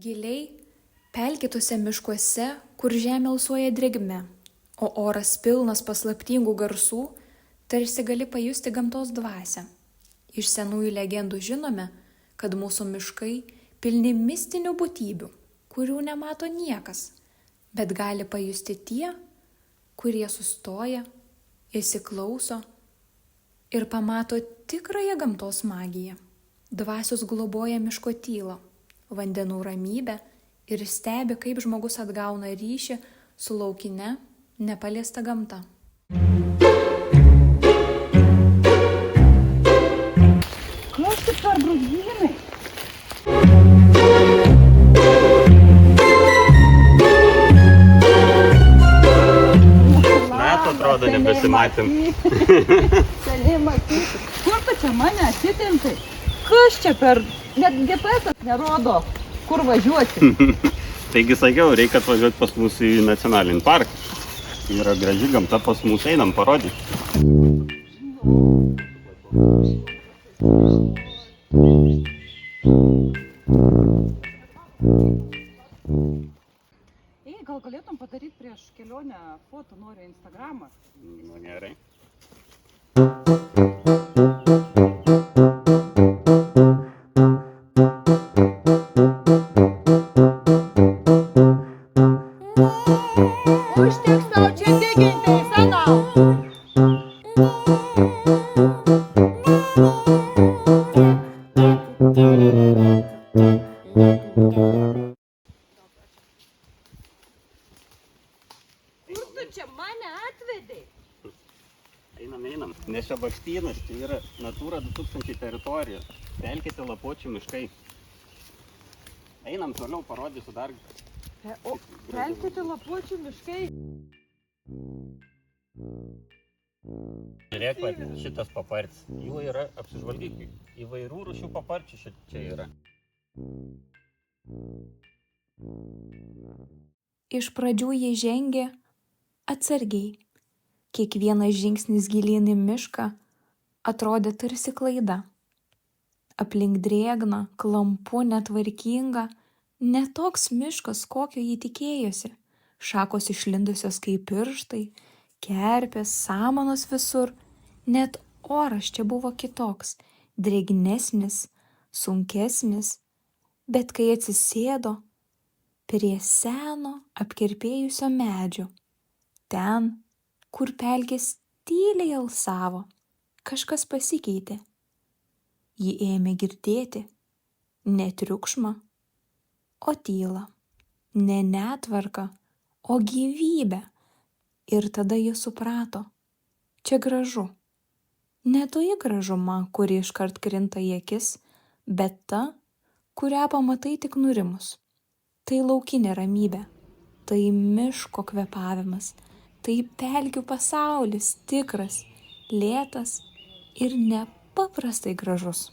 Giliai, pelkėtuose miškuose, kur žemė alsuoja drėgme, o oras pilnas paslaptingų garsų, tarsi gali pajusti gamtos dvasią. Iš senųjų legendų žinome, kad mūsų miškai pilni mistinių būtybių, kurių nemato niekas, bet gali pajusti tie, kurie sustoja, įsiklauso ir pamato tikrąją gamtos magiją. Dvasios globoja miško tylą, vandenų ramybę ir stebi, kaip žmogus atgauna ryšį su laukine, nepaliesta gamta. Kas tik per brūzgynai? Metų atrodo nebesimatėm. Seniai matyti. Kur tu čia mane atitinkai? Kas čia per... Net GPS nerodo, kur važiuoti. Taigi sakiau, reikia atvažiuoti pas mus į nacionalinį parką. Yra graži gamta pas mus, einam parodyti. Gal galėtum padaryti prieš kelionę foto, noriu Instagramą? Nu, gerai. Užteks tau čia tikinti į senau. Kur tu čia mane atvedei? Einam. Nes čia Bakštynas, čia yra Natūra 2000 teritorija. Pelkėti Lapuočių miškai. Einam toliau, parodysiu dar. O, pelkėti Lapuočių miškai? Žiūrėk, va, šitas papartis. Jų yra, apsižvalgyk, įvairių rūšių paparčių čia yra. Iš pradžių jie žengė atsargiai. Kiekvienas žingsnis gilyn į mišką atrodė tarsi klaida. Aplink drėgna, klampu, netvarkinga, ne toks miškas, kokio jį tikėjosi. Šakos išlindusios kaip pirštai, kerpės, samanos visur. Net oras čia buvo kitoks, drėgnesnis, sunkesnis. Bet kai atsisėdo prie seno apkerpėjusio medžio, ten, kur pelkės tyliai alsavo, kažkas pasikeitė. Ji ėmė girdėti ne triukšmą, o tylą, ne netvarką, o gyvybę. Ir tada ji suprato, čia gražu. Ne toji gražuma, kuri iškart krinta į akis, bet ta, kurią pamatai tik nurimus. Tai laukinė ramybė, tai miško kvėpavimas, tai pelkių pasaulis tikras, lėtas ir nepaprastai gražus.